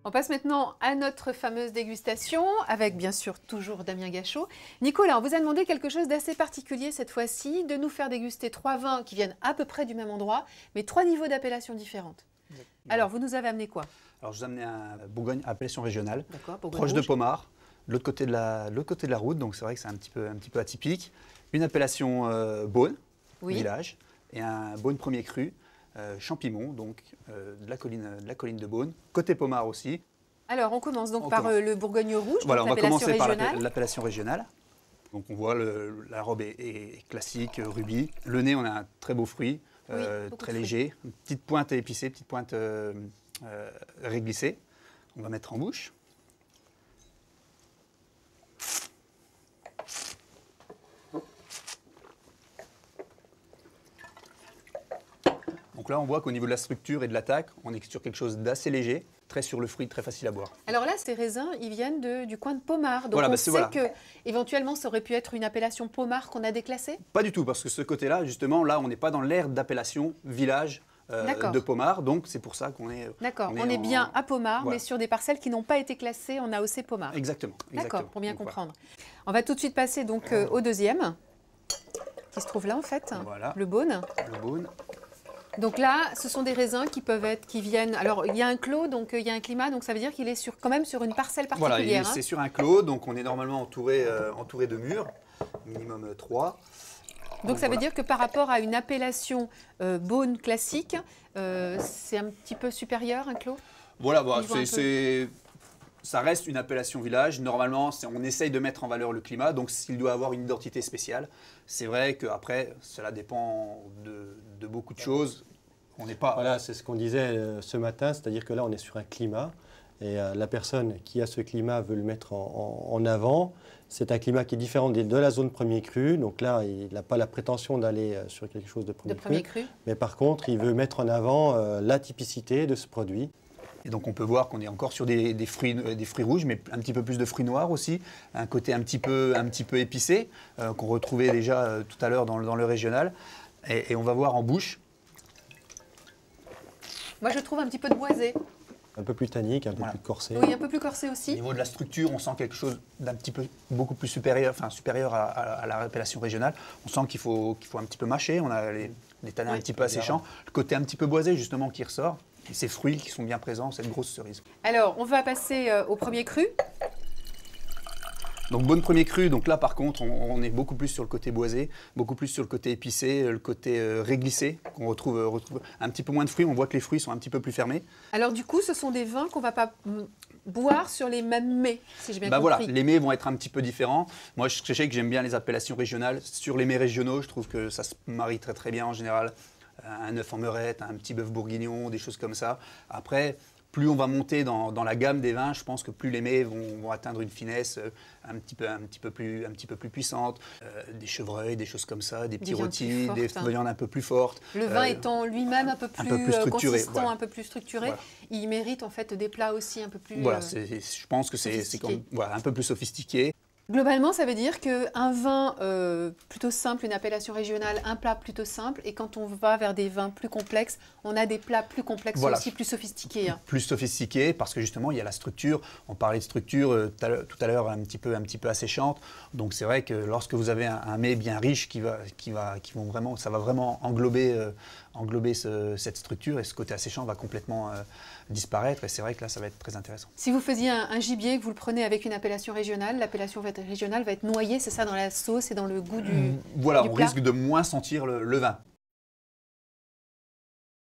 On passe maintenant à notre fameuse dégustation, avec bien sûr toujours Damien Gachot. Nicolas, on vous a demandé quelque chose d'assez particulier cette fois-ci, de nous faire déguster 3 vins qui viennent à peu près du même endroit, mais 3 niveaux d'appellation différentes. Alors, vous nous avez amené quoi? Alors, je vous ai amené un Bourgogne à appellation régionale, Bourgogne proche rouge. de Pommard, de l'autre côté de la route, donc c'est vrai que c'est un petit peu atypique. Une appellation Beaune, village, et un Beaune premier cru, Champimont, donc de la colline de Beaune, côté Pommard aussi. Alors, on commence donc par le Bourgogne rouge, voilà, on va commencer par régionale. l'appellation régionale. Donc on voit la robe est classique, rubis. Le nez, on a un très beau fruit, très léger, une petite pointe épicée, petite pointe réglissée. On va mettre en bouche. Donc là, on voit qu'au niveau de la structure et de l'attaque, on est sur quelque chose d'assez léger, très sur le fruit, très facile à boire. Alors là, ces raisins, ils viennent du coin de Pommard. Donc voilà, on sait que éventuellement, ça aurait pu être une appellation Pommard qu'on a déclassée? Pas du tout, parce que ce côté-là, justement, là, on n'est pas dans l'ère d'appellation village de Pommard, donc c'est pour ça qu'on est... D'accord, on est bien à Pommard, mais sur des parcelles qui n'ont pas été classées en AOC Pommard. Exactement. D'accord, pour bien comprendre. On va tout de suite passer donc au deuxième, qui se trouve là en fait, le Beaune. Le Beaune. Donc là, ce sont des raisins qui viennent... Alors, il y a un clos, donc il y a un climat, donc ça veut dire qu'il est quand même sur une parcelle particulière. Voilà, c'est sur un clos, donc on est normalement entouré de murs, minimum 3. Donc ça veut dire que par rapport à une appellation Beaune classique, c'est un petit peu supérieur, un clos? Voilà, ça reste une appellation village. Normalement, on essaye de mettre en valeur le climat, donc s'il doit avoir une identité spéciale. C'est vrai qu'après, cela dépend de beaucoup de choses. On n'est pas... Voilà, c'est ce qu'on disait ce matin, c'est-à-dire que là, on est sur un climat. Et la personne qui a ce climat veut le mettre en avant. C'est un climat qui est différent de la zone premier cru. Donc là, il n'a pas la prétention d'aller sur quelque chose de premier cru. Mais par contre, il veut mettre en avant la typicité de ce produit. Et donc on peut voir qu'on est encore sur des fruits rouges, mais un petit peu plus de fruits noirs aussi, un côté un petit peu épicé, qu'on retrouvait déjà tout à l'heure dans le régional. Et on va voir en bouche. Moi je trouve un petit peu de boisé. Un peu plus tannique, un peu plus corsé. Oui, un peu plus corsé aussi. Au niveau de la structure, on sent quelque chose beaucoup plus supérieur, supérieur à la appellation régionale. On sent qu'il faut un petit peu mâcher, on a les tanins un petit peu asséchants. Le côté un petit peu boisé justement qui ressort. Et ces fruits qui sont bien présents, cette grosse cerise. Alors, on va passer au premier cru. Donc, Beaune premier cru. Donc là, par contre, on est beaucoup plus sur le côté boisé, beaucoup plus sur le côté épicé, le côté réglissé, qu'on retrouve un petit peu moins de fruits. On voit que les fruits sont un petit peu plus fermés. Alors, du coup, ce sont des vins qu'on ne va pas boire sur les mêmes mets, si j'ai bien compris. Voilà, les mets vont être un petit peu différents. Moi, je sais que j'aime bien les appellations régionales. Sur les mets régionaux, je trouve que ça se marie très très bien en général. Un œuf en meurette, un petit bœuf bourguignon, des choses comme ça. Après, plus on va monter dans la gamme des vins, je pense que plus les mets vont atteindre une finesse un petit peu plus puissante. Des chevreuils, des choses comme ça, des petits rôtis, des viandes un peu plus fortes. Le vin étant lui-même un peu plus structuré, consistant, un peu plus structuré, il mérite en fait des plats aussi un peu plus Voilà, je pense que c'est un peu plus sophistiqué. Globalement, ça veut dire qu'un vin plutôt simple, une appellation régionale, un plat plutôt simple, et quand on va vers des vins plus complexes, on a des plats plus complexes aussi, plus sophistiqués. Plus sophistiqués, parce que justement, il y a la structure. On parlait de structure tout à l'heure un petit peu asséchante. Donc c'est vrai que lorsque vous avez un mets bien riche ça va vraiment englober cette structure, et ce côté asséchant va complètement disparaître. Et c'est vrai que là, ça va être très intéressant. Si vous faisiez un gibier, que vous le prenez avec une appellation régionale, l'appellation régionale va être noyée, c'est ça, dans la sauce et dans le goût du Voilà, du on plat. risque de moins sentir le vin.